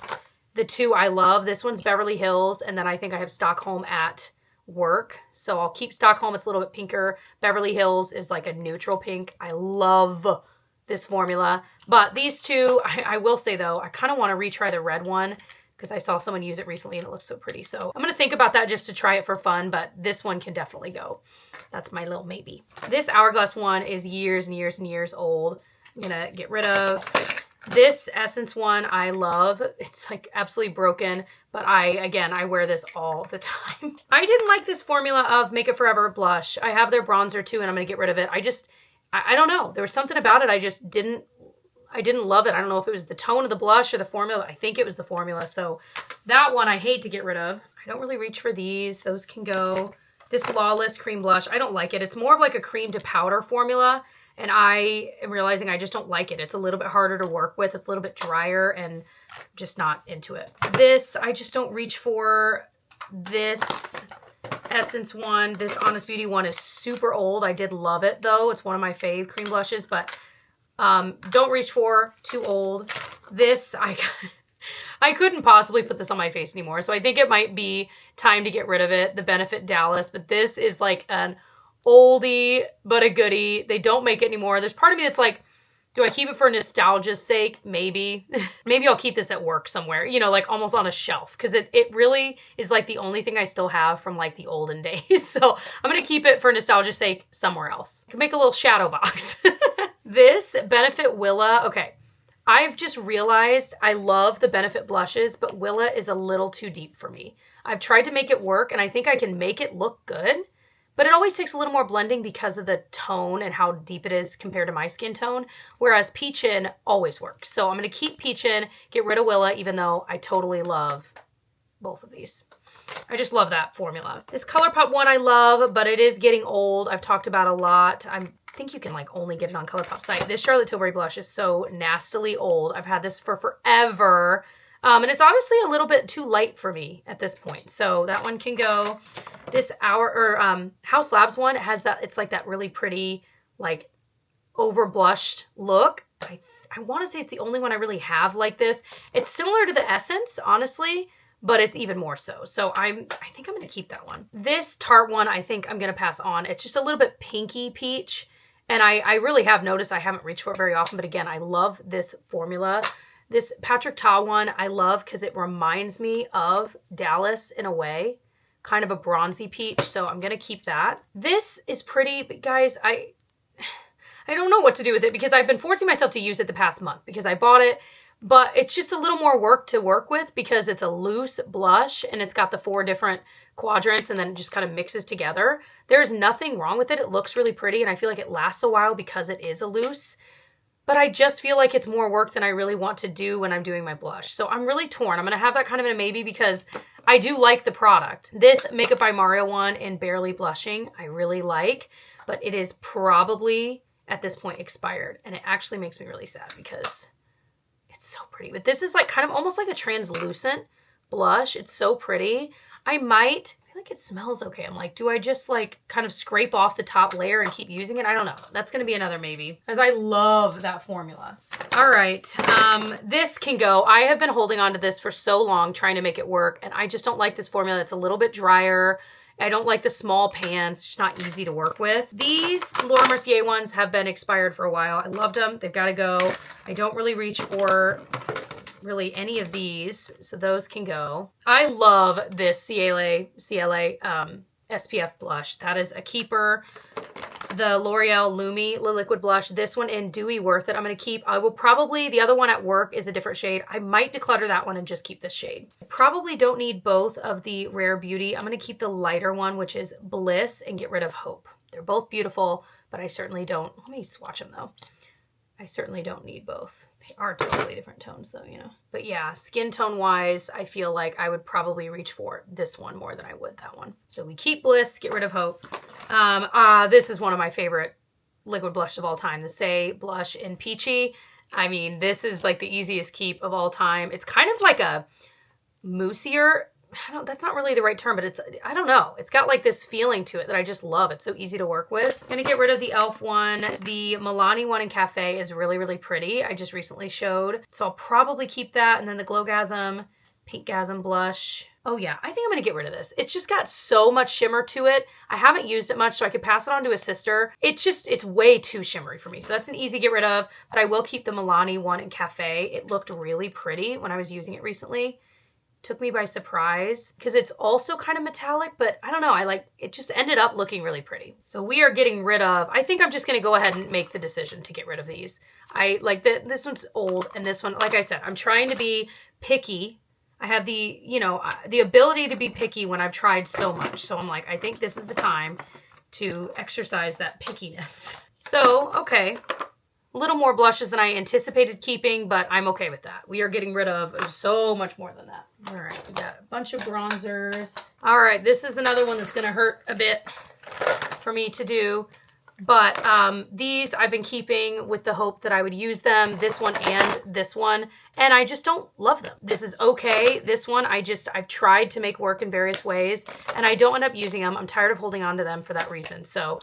the 2 I love. This one's Beverly Hills, and then I think I have Stockholm at work. So I'll keep Stockholm. It's a little bit pinker. Beverly Hills is like a neutral pink. I love this formula. But these 2, I will say though, I kind of want to retry the red one because I saw someone use it recently and it looks so pretty. So I'm going to think about that just to try it for fun, but this one can definitely go. That's my little maybe. This Hourglass one is years and years and years old. I'm going to get rid of. This Essence one I love. It's like absolutely broken, but I wear this all the time. I didn't like this formula of Make It Forever blush. I have their bronzer too, and I'm going to get rid of it. I don't know. There was something about it I didn't love it. I don't know if it was the tone of the blush or the formula. I think it was the formula. So that one I hate to get rid of. I don't really reach for these. Those can go. This Lawless Cream Blush, I don't like it. It's more of like a cream to powder formula. And I am realizing I just don't like it. It's a little bit harder to work with. It's a little bit drier and just not into it. This, I just don't reach for. This Essence one, this Honest Beauty one is super old. I did love it though. It's one of my fave cream blushes, but don't reach for, too old. This, I couldn't possibly put this on my face anymore. So I think it might be time to get rid of it. The Benefit Dallas, but this is like an oldie, but a goodie. They don't make it anymore. There's part of me that's like, do I keep it for nostalgia's sake? Maybe. Maybe I'll keep this at work somewhere, you know, like almost on a shelf. Because it really is like the only thing I still have from like the olden days. So I'm going to keep it for nostalgia's sake somewhere else. I can make a little shadow box. This Benefit Willa. Okay. I've just realized I love the Benefit blushes, but Willa is a little too deep for me. I've tried to make it work and I think I can make it look good. But it always takes a little more blending because of the tone and how deep it is compared to my skin tone. Whereas Peachin always works. So I'm going to keep Peachin, get rid of Willa, even though I totally love both of these. I just love that formula. This ColourPop one I love, but it is getting old. I've talked about a lot. I think you can like only get it on ColourPop's site. This Charlotte Tilbury blush is so nastily old. I've had this for forever. And it's honestly a little bit too light for me at this point. So that one can go. This House Labs one has that, it's like that really pretty, like over blushed look. I want to say it's the only one I really have like this. It's similar to the Essence, honestly, but it's even more so. So I think I'm going to keep that one. This Tarte one, I think I'm going to pass on. It's just a little bit pinky peach. And I really have noticed I haven't reached for it very often. But again, I love this formula. This Patrick Ta one I love because it reminds me of Dallas in a way. Kind of a bronzy peach, so I'm going to keep that. This is pretty, but guys, I don't know what to do with it because I've been forcing myself to use it the past month because I bought it, but it's just a little more work to work with because it's a loose blush and it's got the 4 different quadrants and then it just kind of mixes together. There's nothing wrong with it. It looks really pretty and I feel like it lasts a while because it is a loose. But I just feel like it's more work than I really want to do when I'm doing my blush. So I'm really torn. I'm going to have that kind of in a maybe because I do like the product. This Makeup by Mario one in Barely Blushing, I really like. But it is probably at this point expired. And it actually makes me really sad because it's so pretty. But this is like kind of almost like a translucent blush. It's so pretty. I feel like it smells okay. I'm like, do I just like kind of scrape off the top layer and keep using it? I don't know. That's going to be another maybe, because I love that formula. All right. This can go. I have been holding on to this for so long trying to make it work, and I just don't like this formula. It's a little bit drier. I don't like the small pans. It's just not easy to work with. These Laura Mercier ones have been expired for a while. I loved them. They've got to go. I don't really reach for really any of these, so those can go. I love this CLA SPF blush. That is a keeper. The L'Oreal Lumi Liquid Blush, this one in Dewy Worth It, I'm going to keep. I will probably, the other one at work is a different shade. I might declutter that one and just keep this shade. I probably don't need both of the Rare Beauty. I'm going to keep the lighter one, which is Bliss, and get rid of Hope. They're both beautiful, but I certainly don't, let me swatch them though. I certainly don't need both. They are totally different tones though, you know. But yeah, skin tone wise, I feel like I would probably reach for this one more than I would that one. So we keep Bliss, get rid of Hope. This is one of my favorite liquid blushes of all time. The Say blush in Peachy. I mean, this is like the easiest keep of all time. It's kind of like a moussier, that's not really the right term, but it's, I don't know. It's got like this feeling to it that I just love. It's so easy to work with. I'm gonna get rid of the e.l.f. one. The Milani one in Cafe is really, really pretty. I just recently showed. So I'll probably keep that. And then the Glowgasm Pinkgasm blush. Oh yeah, I think I'm gonna get rid of this. It's just got so much shimmer to it. I haven't used it much, so I could pass it on to a sister. It's way too shimmery for me. So that's an easy get rid of, but I will keep the Milani one in Cafe. It looked really pretty when I was using it recently. Took me by surprise because it's also kind of metallic, but I don't know. It just ended up looking really pretty. So we are getting rid of, I think I'm just going to go ahead and make the decision to get rid of these. I like that this one's old, and this one, like I said, I'm trying to be picky. I have the, you know, the ability to be picky when I've tried so much. So I'm like, I think this is the time to exercise that pickiness. So, okay. A little more blushes than I anticipated keeping, but I'm okay with that. We are getting rid of so much more than that. All right, we got a bunch of bronzers. All right, this is another one that's gonna hurt a bit for me to do, but these I've been keeping with the hope that I would use them, this one and this one, and I just don't love them. This is okay. This one, I've tried to make work in various ways, and I don't end up using them. I'm tired of holding on to them for that reason. So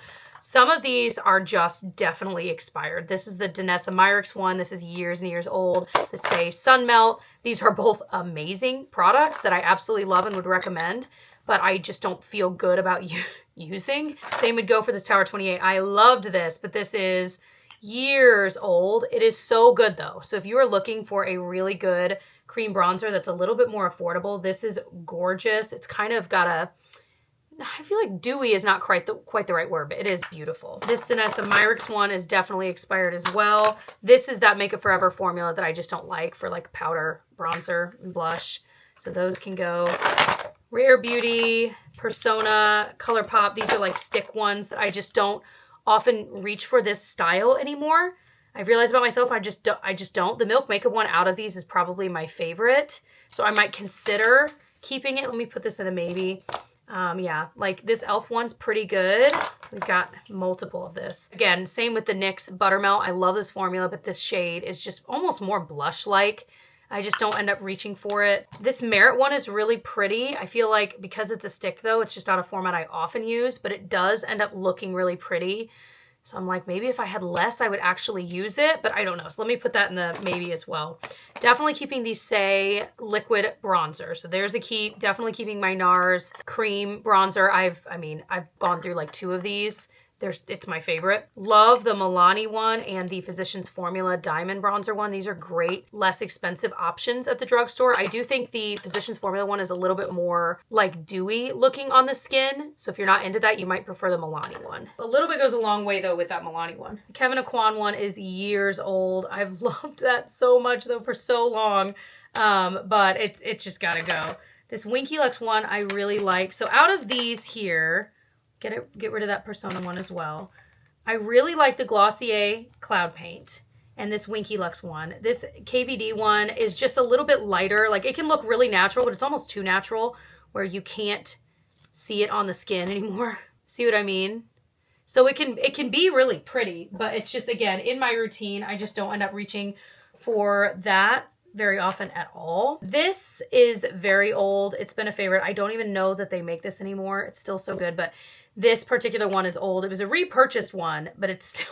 some of these are just definitely expired. This is the Danessa Myricks one. This is years and years old. The Say Sun Melt. These are both amazing products that I absolutely love and would recommend, but I just don't feel good about using. Same would go for this Tower 28. I loved this, but this is years old. It is so good though. So if you are looking for a really good cream bronzer that's a little bit more affordable, this is gorgeous. It's kind of got a, I feel like dewy is not quite the right word, but it is beautiful. This Danessa Myricks one is definitely expired as well. This is that Make It Forever formula that I just don't like for like powder, bronzer, and blush. So those can go. Rare Beauty, Persona, ColourPop. These are like stick ones that I just don't often reach for this style anymore. I've realized about myself, I just don't. The Milk Makeup one out of these is probably my favorite. So I might consider keeping it. Let me put this in a maybe. Yeah, like this e.l.f. one's pretty good. We've got multiple of this. Again, same with the NYX Buttermelt. I love this formula, but this shade is just almost more blush-like. I just don't end up reaching for it. This Merit one is really pretty. I feel like because it's a stick though, it's just not a format I often use, but it does end up looking really pretty. So I'm like, maybe if I had less, I would actually use it, but I don't know. So let me put that in the maybe as well. Definitely keeping these Say liquid bronzer. So there's a keep. Definitely keeping my NARS cream bronzer. I've gone through like 2 of these. It's my favorite. Love the Milani one and the Physicians Formula Diamond Bronzer one. These are great, less expensive options at the drugstore. I do think the Physicians Formula one is a little bit more like dewy looking on the skin. So if you're not into that, you might prefer the Milani one. A little bit goes a long way though with that Milani one. The Kevyn Aucoin one is years old. I've loved that so much though for so long, but it's just gotta go. This Winky Lux one I really like. So out of these here, get rid of that Persona one as well. I really like the Glossier Cloud Paint and this Winky Lux one. This KVD one is just a little bit lighter. Like it can look really natural, but it's almost too natural where you can't see it on the skin anymore. See what I mean? So it can be really pretty, but it's just, again, in my routine, I just don't end up reaching for that very often at all. This is very old. It's been a favorite. I don't even know that they make this anymore. It's still so good, but this particular one is old. It was a repurchased one, but it's still,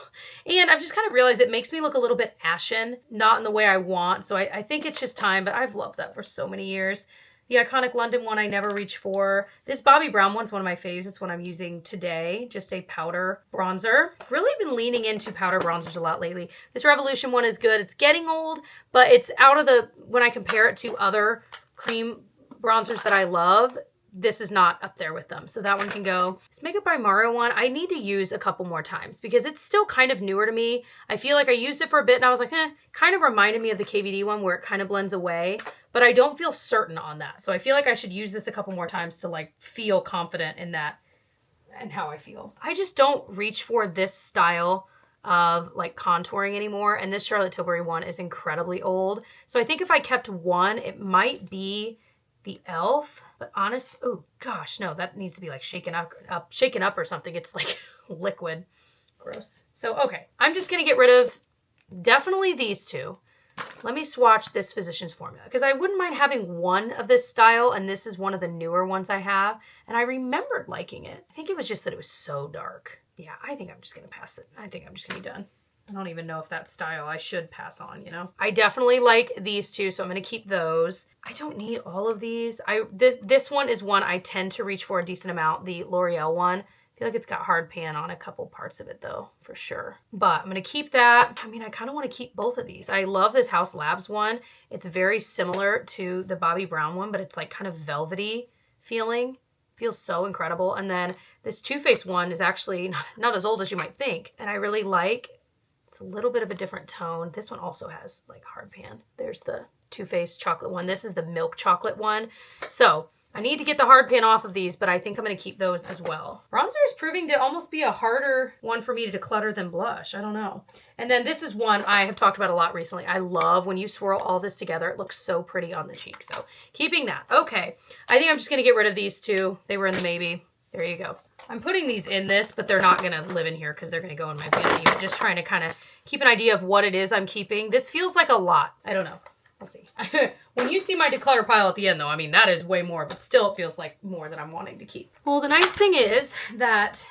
and I've just kind of realized it makes me look a little bit ashen, not in the way I want. So I think it's just time, but I've loved that for so many years. The iconic London one I never reach for. This Bobbi Brown one's one of my faves. It's one I'm using today. Just a powder bronzer. I've really been leaning into powder bronzers a lot lately. This Revolution one is good. It's getting old, but it's out of the, when I compare it to other cream bronzers that I love, this is not up there with them. So that one can go. This Makeup by Mario one, I need to use a couple more times because it's still kind of newer to me. I feel like I used it for a bit and I was like, kind of reminded me of the KVD one where it kind of blends away, but I don't feel certain on that. So I feel like I should use this a couple more times to like feel confident in that and how I feel. I just don't reach for this style of like contouring anymore. And this Charlotte Tilbury one is incredibly old. So I think if I kept one, it might be the e.l.f. But honest, oh gosh, no, that needs to be like shaken up or something. It's like liquid. Gross. So, okay, I'm just gonna get rid of definitely these two. Let me swatch this Physicians Formula because I wouldn't mind having one of this style, and this is one of the newer ones I have, and I remembered liking it. I think it was just that it was so dark. Yeah, I think I'm just gonna pass it. I think I'm just gonna be done. I don't even know if that style I should pass on, you know? I definitely like these two, so I'm gonna keep those. I don't need all of these. This one is one I tend to reach for a decent amount, the L'Oreal one. I feel like it's got hard pan on a couple parts of it though, for sure. But I'm gonna keep that. I mean, I kind of want to keep both of these. I love this House Labs one. It's very similar to the Bobbi Brown one, but it's like kind of velvety feeling. Feels so incredible. And then this Too Faced one is actually not as old as you might think. And I really like, it's a little bit of a different tone. This one also has like hard pan. There's the Too Faced chocolate one. This is the milk chocolate one. So I need to get the hard pan off of these, but I think I'm going to keep those as well. Bronzer is proving to almost be a harder one for me to declutter than blush. I don't know. And then this is one I have talked about a lot recently. I love when you swirl all this together. It looks so pretty on the cheek. So keeping that. Okay. I think I'm just going to get rid of these two. They were in the maybe. There you go. I'm putting these in this, but they're not going to live in here because they're going to go in my vanity. But just trying to kind of keep an idea of what it is I'm keeping. This feels like a lot. I don't know. We'll see. When you see my declutter pile at the end, though, I mean, that is way more, but still it feels like more that I'm wanting to keep. Well, the nice thing is that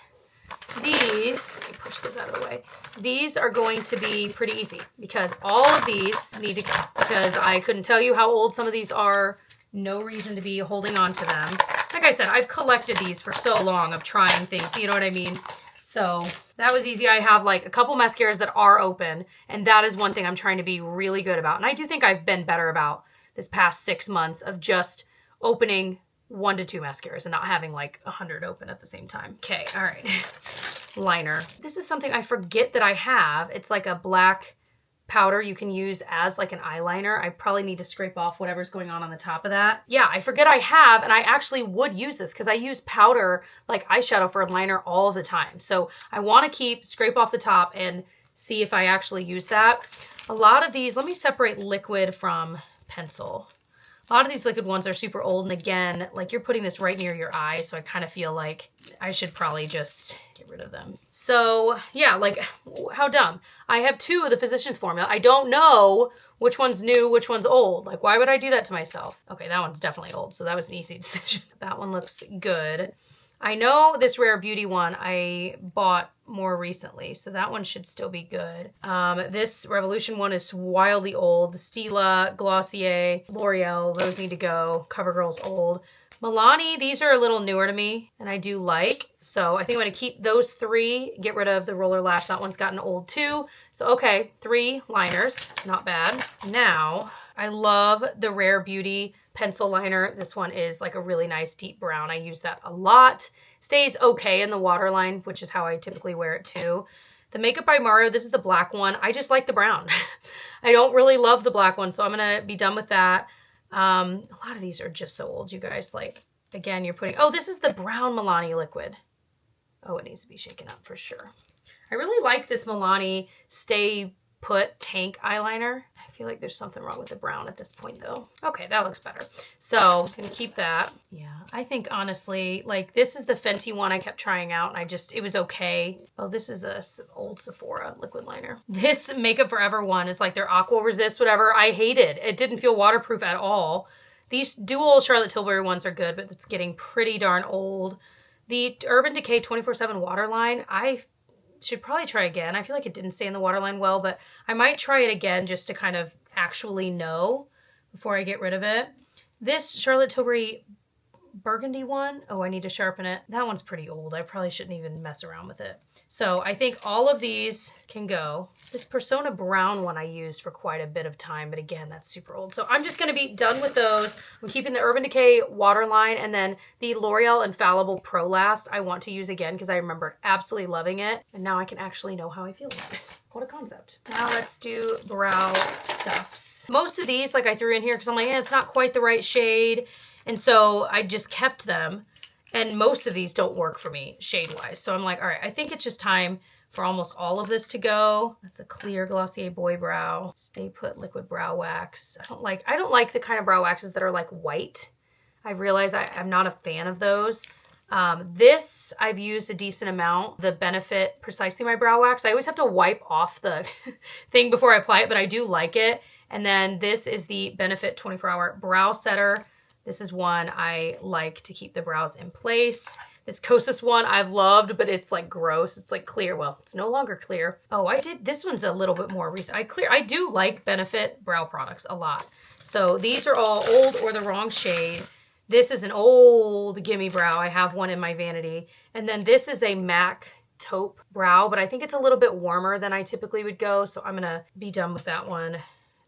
these, let me push those out of the way. These are going to be pretty easy because all of these need to go because I couldn't tell you how old some of these are. No reason to be holding on to them. Like I said, I've collected these for so long of trying things, you know what I mean? So that was easy. I have like a couple mascaras that are open, and that is one thing I'm trying to be really good about. And I do think I've been better about this past 6 months of just opening 1 to 2 mascaras and not having like 100 open at the same time. Okay, all right. Liner. This is something I forget that I have. It's like a black powder you can use as like an eyeliner. I probably need to scrape off whatever's going on the top of that. Yeah, I forget I have, and I actually would use this because I use powder like eyeshadow for a liner all of the time. So I want to scrape off the top and see if I actually use that. A lot of these, let me separate liquid from pencil. A lot of these liquid ones are super old, and again, like you're putting this right near your eye, so I kind of feel like I should probably just get rid of them. So yeah, like how dumb. I have 2 of the Physicians Formula. I don't know which one's new, which one's old. Like, why would I do that to myself? Okay, that one's definitely old, so that was an easy decision. That one looks good. I know this Rare Beauty one I bought more recently, so that one should still be good. This Revolution one is wildly old. Stila, Glossier, L'Oreal, those need to go. CoverGirl's old. Milani, these are a little newer to me, and I do like. So I think I'm going to keep those 3, get rid of the Roller Lash. That one's gotten old too. So okay, 3 liners, not bad. Now, I love the Rare Beauty pencil liner. This one is like a really nice deep brown. I use that a lot. Stays okay in the waterline, which is how I typically wear it too. The Makeup by Mario, this is the black one. I just like the brown. I don't really love the black one, so I'm going to be done with that. A lot of these are just so old, you guys. Like, again, you're putting, oh, this is the brown Milani liquid. Oh, it needs to be shaken up for sure. I really like this Milani Stay Put Tank eyeliner. I feel like there's something wrong with the brown at this point though. Okay, that looks better. So I'm gonna keep that. Yeah, I think honestly, like this is the Fenty one I kept trying out and it was okay. Oh, this is a old Sephora liquid liner. This Makeup Forever one is like their Aqua Resist, whatever. I hated. It didn't feel waterproof at all. These dual Charlotte Tilbury ones are good, but it's getting pretty darn old. The Urban Decay 24/7 waterline, I should probably try again. I feel like it didn't stay in the waterline well, but I might try it again just to kind of actually know before I get rid of it. This Charlotte Tilbury burgundy one, oh, I need to sharpen it. That one's pretty old. I probably shouldn't even mess around with it. So I think all of these can go. This Persona brown one I used for quite a bit of time, but again, that's super old. So I'm just gonna be done with those. I'm keeping the Urban Decay waterline and then the L'Oreal Infallible Pro Last I want to use again because I remember absolutely loving it. And now I can actually know how I feel about it. What a concept. Now let's do brow stuffs. Most of these, like I threw in here because I'm like, it's not quite the right shade. And so I just kept them. And most of these don't work for me shade-wise. So I'm like, all right, I think it's just time for almost all of this to go. That's a clear Glossier Boy Brow. Stay Put Liquid Brow Wax. I don't like the kind of brow waxes that are like white. I realize I'm not a fan of those. This I've used a decent amount. The Benefit Precisely My Brow Wax. I always have to wipe off the thing before I apply it, but I do like it. And then this is the Benefit 24-Hour Brow Setter. This is one I like to keep the brows in place. This Kosas one I've loved, but it's like gross. It's like clear. Well, it's no longer clear. Oh, this one's a little bit more recent. I do like Benefit brow products a lot. So these are all old or the wrong shade. This is an old Gimme Brow. I have one in my vanity. And then this is a MAC taupe brow, but I think it's a little bit warmer than I typically would go. So I'm gonna be done with that one.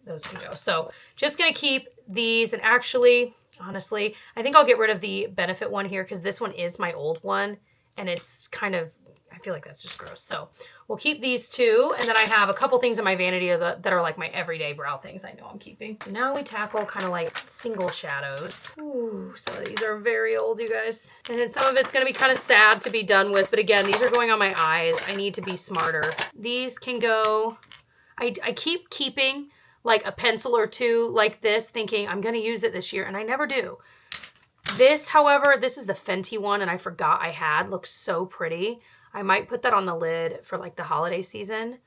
Those can go. So just gonna keep these, and actually, honestly, I think I'll get rid of the Benefit one here because this one is my old one and it's kind of, I feel like that's just gross. So we'll keep these two. And then I have a couple things in my vanity that are like my everyday brow things I know I'm keeping. Now we tackle kind of like single shadows. Ooh, some of these are very old, you guys. And then some of it's going to be kind of sad to be done with. But again, these are going on my eyes. I need to be smarter. These can go, I keep keeping like a pencil or two like this, thinking I'm going to use it this year, and I never do. This, however, this is the Fenty one, and I forgot I had. Looks so pretty. I might put that on the lid for like the holiday season.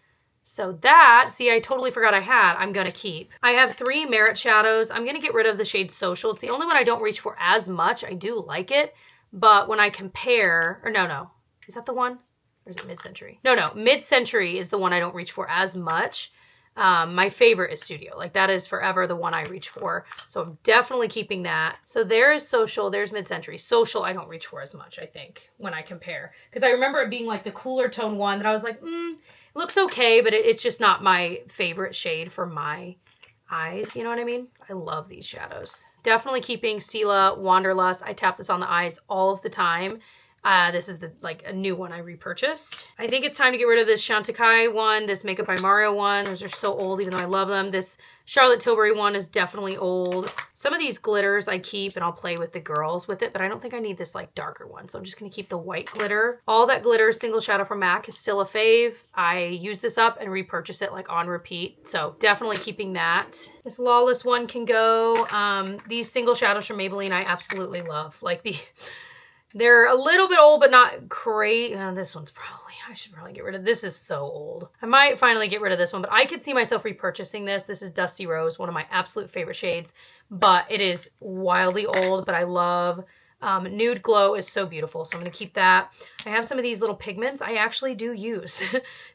So that, see, I totally forgot I had, I'm going to keep. I have 3 Merit shadows. I'm going to get rid of the shade Social. It's the only one I don't reach for as much. I do like it, but when I compare, or no. Is that the one? Or is it Mid-Century? No, Mid-Century is the one I don't reach for as much. My favorite is Studio. Like that is forever the one I reach for. So I'm definitely keeping that. So there is Social, there's Mid-Century. Social I don't reach for as much, I think, when I compare. Because I remember it being like the cooler tone one that I was like, it looks okay, but it's just not my favorite shade for my eyes. You know what I mean? I love these shadows. Definitely keeping Stila Wanderlust. I tap this on the eyes all of the time. This is like a new one I repurchased. I think it's time to get rid of this Chantecaille one, this Makeup by Mario one. Those are so old, even though I love them. This Charlotte Tilbury one is definitely old. Some of these glitters I keep and I'll play with the girls with it, but I don't think I need this like darker one. So I'm just gonna keep the white glitter. All That Glitter Single Shadow from MAC is still a fave. I use this up and repurchase it like on repeat. So definitely keeping that. This Lawless one can go. These single shadows from Maybelline I absolutely love. Like they're a little bit old, but not crazy. This one's I should probably get rid of. This is so old. I might finally get rid of this one, but I could see myself repurchasing this. This is Dusty Rose, one of my absolute favorite shades, but it is wildly old, but I love. Nude Glow is so beautiful, so I'm going to keep that. I have some of these little pigments I actually do use.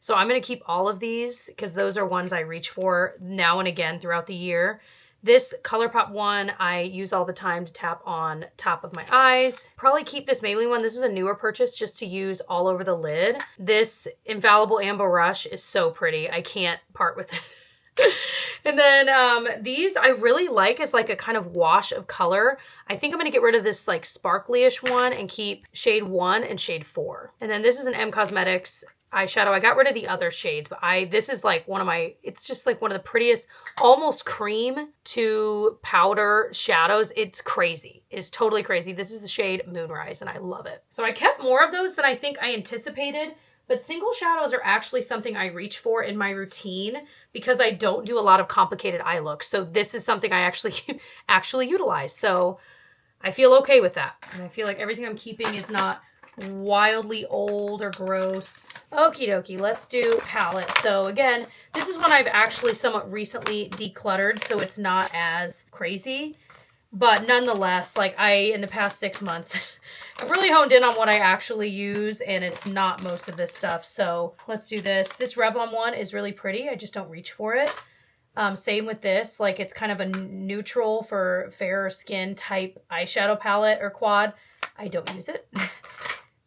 So I'm going to keep all of these because those are ones I reach for now and again throughout the year. This ColourPop one I use all the time to tap on top of my eyes. Probably keep this Maybelline one. This was a newer purchase just to use all over the lid. This Infallible Amber Rush is so pretty. I can't part with it. And then these I really like as like a kind of wash of color. I think I'm going to get rid of this like sparkly-ish one and keep shade 1 and shade 4. And then this is an M Cosmetics eyeshadow. I got rid of the other shades, but this is like it's just like one of the prettiest, almost cream to powder shadows. It's crazy. It's totally crazy. This is the shade Moonrise and I love it. So I kept more of those than I think I anticipated, But single shadows are actually something I reach for in my routine because I don't do a lot of complicated eye looks. So this is something I actually utilize. So I feel okay with that. And I feel like everything I'm keeping is not wildly old or gross. Okie dokie, let's do palette. So again, this is one I've actually somewhat recently decluttered, so it's not as crazy. But nonetheless, like in the past 6 months, I've really honed in on what I actually use, and it's not most of this stuff. So let's do this. This Revlon one is really pretty. I just don't reach for it. Same with this. Like, it's kind of a neutral for fairer skin type eyeshadow palette or quad. I don't use it.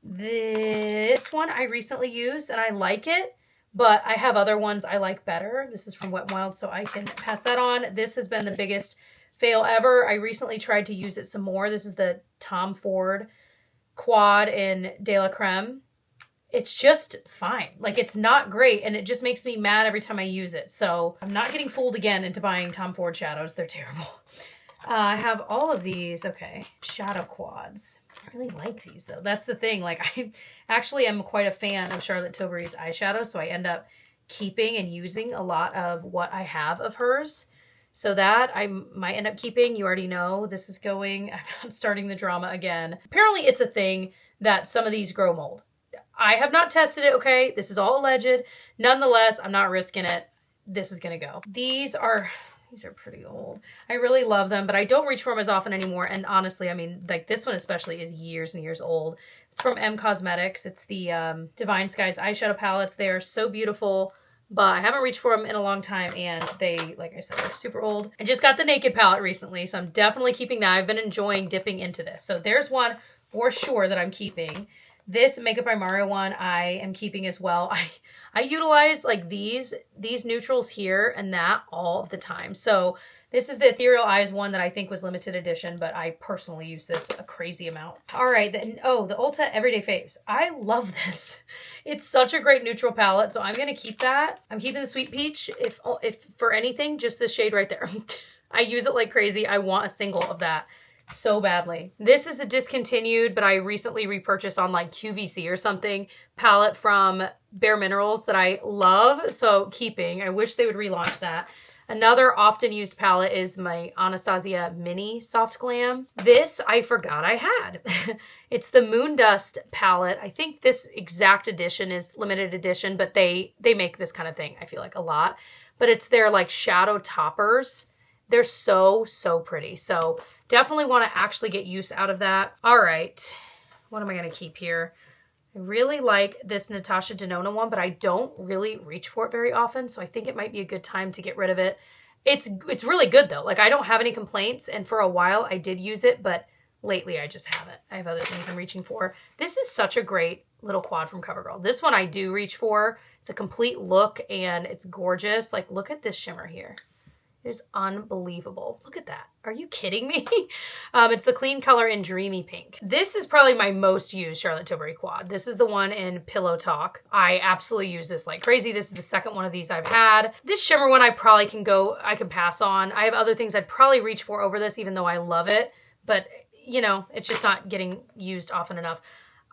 This one I recently used, and I like it. But I have other ones I like better. This is from Wet n Wild, so I can pass that on. This has been the biggest fail ever. I recently tried to use it some more. This is the Tom Ford Quad in De La Creme. It's just fine. Like, it's not great, and it just makes me mad every time I use it. So I'm not getting fooled again into buying Tom Ford shadows. They're terrible. I have all of these. Okay, shadow quads. I really like these, though. That's the thing. Like, I actually am quite a fan of Charlotte Tilbury's eyeshadow, so I end up keeping and using a lot of what I have of hers. So that I might end up keeping. You already know this is going. I'm not starting the drama again. Apparently, it's a thing that some of these grow mold. I have not tested it, okay? This is all alleged. Nonetheless, I'm not risking it. This is going to go. These are pretty old. I really love them, but I don't reach for them as often anymore. And honestly, I mean, like this one especially is years and years old. It's from M Cosmetics. It's the Divine Skies eyeshadow palettes. They are so beautiful, but I haven't reached for them in a long time. And they, like I said, they're super old. I just got the Naked palette recently, so I'm definitely keeping that. I've been enjoying dipping into this. So there's one for sure that I'm keeping. This Makeup by Mario one I am keeping as well. I utilize like these neutrals here and that all of the time. So this is the Ethereal Eyes one that I think was limited edition, but I personally use this a crazy amount. All right, the Ulta Everyday Faves. I love this. It's such a great neutral palette, so I'm going to keep that. I'm keeping the Sweet Peach, if for anything, just this shade right there. I use it like crazy. I want a single of that so badly. This is a discontinued, but I recently repurchased on like QVC or something, palette from Bare Minerals that I love, so keeping. I wish they would relaunch that. Another often used palette is my Anastasia Mini Soft Glam. This I forgot I had. It's the Moon Dust palette. I think this exact edition is limited edition, but they make this kind of thing, I feel like, a lot. But it's their like shadow toppers. They're so, so pretty. So definitely want to actually get use out of that. All right, what am I going to keep here? I really like this Natasha Denona one, but I don't really reach for it very often, so I think it might be a good time to get rid of it. It's really good, though. Like, I don't have any complaints, and for a while I did use it, but lately I just haven't. I have other things I'm reaching for. This is such a great little quad from CoverGirl. This one I do reach for. It's a complete look, and it's gorgeous. Like, look at this shimmer here. It is unbelievable. Look at that. Are you kidding me? It's the Clean Color in Dreamy Pink. This is probably my most used Charlotte Tilbury quad. This is the one in Pillow Talk. I absolutely use this like crazy. This is the second one of these I've had. This shimmer one I can pass on. I have other things I'd probably reach for over this, even though I love it. But, you know, it's just not getting used often enough.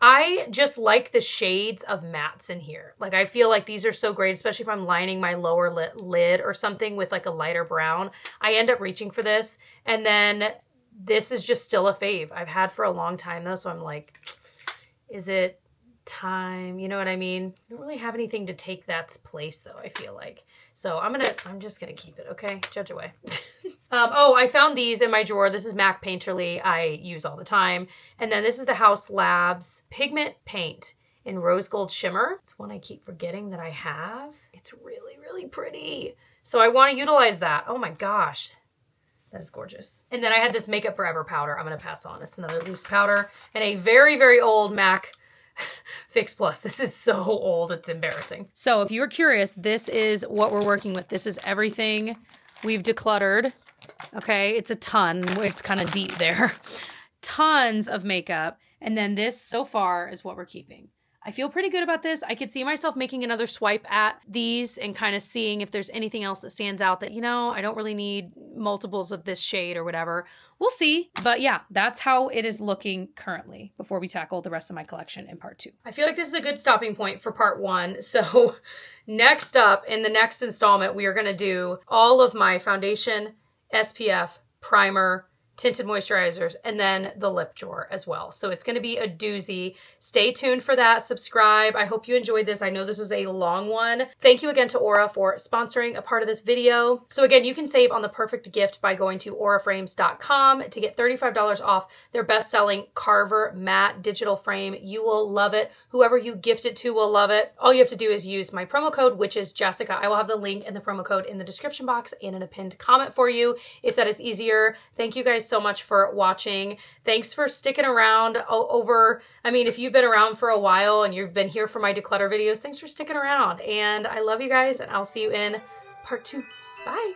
I just like the shades of mattes in here. Like, I feel like these are so great, especially if I'm lining my lower lid or something with like a lighter brown. I end up reaching for this. And then this is just still a fave. I've had for a long time though, so I'm like, is it time? You know what I mean? I don't really have anything to take that place though, I feel like. So I'm just gonna keep it, okay? Judge away. Oh, I found these in my drawer. This is MAC Painterly. I use all the time. And then this is the House Labs Pigment Paint in Rose Gold Shimmer. It's one I keep forgetting that I have. It's really, really pretty. So I want to utilize that. Oh my gosh. That is gorgeous. And then I had this Makeup Forever powder I'm going to pass on. It's another loose powder and a very, very old MAC Fix Plus. This is so old, it's embarrassing. So if you were curious, this is what we're working with. This is everything we've decluttered. Okay, it's a ton. It's kind of deep there. Tons of makeup. And then this so far is what we're keeping. I feel pretty good about this. I could see myself making another swipe at these and kind of seeing if there's anything else that stands out that, I don't really need multiples of this shade or whatever. We'll see. But yeah, that's how it is looking currently before we tackle the rest of my collection in part 2. I feel like this is a good stopping point for part 1. So next up, in the next installment, we are going to do all of my foundation, SPF, primer, tinted moisturizers, and then the lip drawer as well. So it's going to be a doozy. Stay tuned for that. Subscribe. I hope you enjoyed this. I know this was a long one. Thank you again to Aura for sponsoring a part of this video. So again, you can save on the perfect gift by going to auraframes.com to get $35 off their best-selling Carver matte digital frame. You will love it. Whoever you gift it to will love it. All you have to do is use my promo code, which is Jessica. I will have the link and the promo code in the description box and in a pinned comment for you if that is easier. Thank you guys so much for watching. Thanks for sticking around if you've been around for a while and you've been here for my declutter videos, thanks for sticking around. And I love you guys, and I'll see you in part 2. Bye.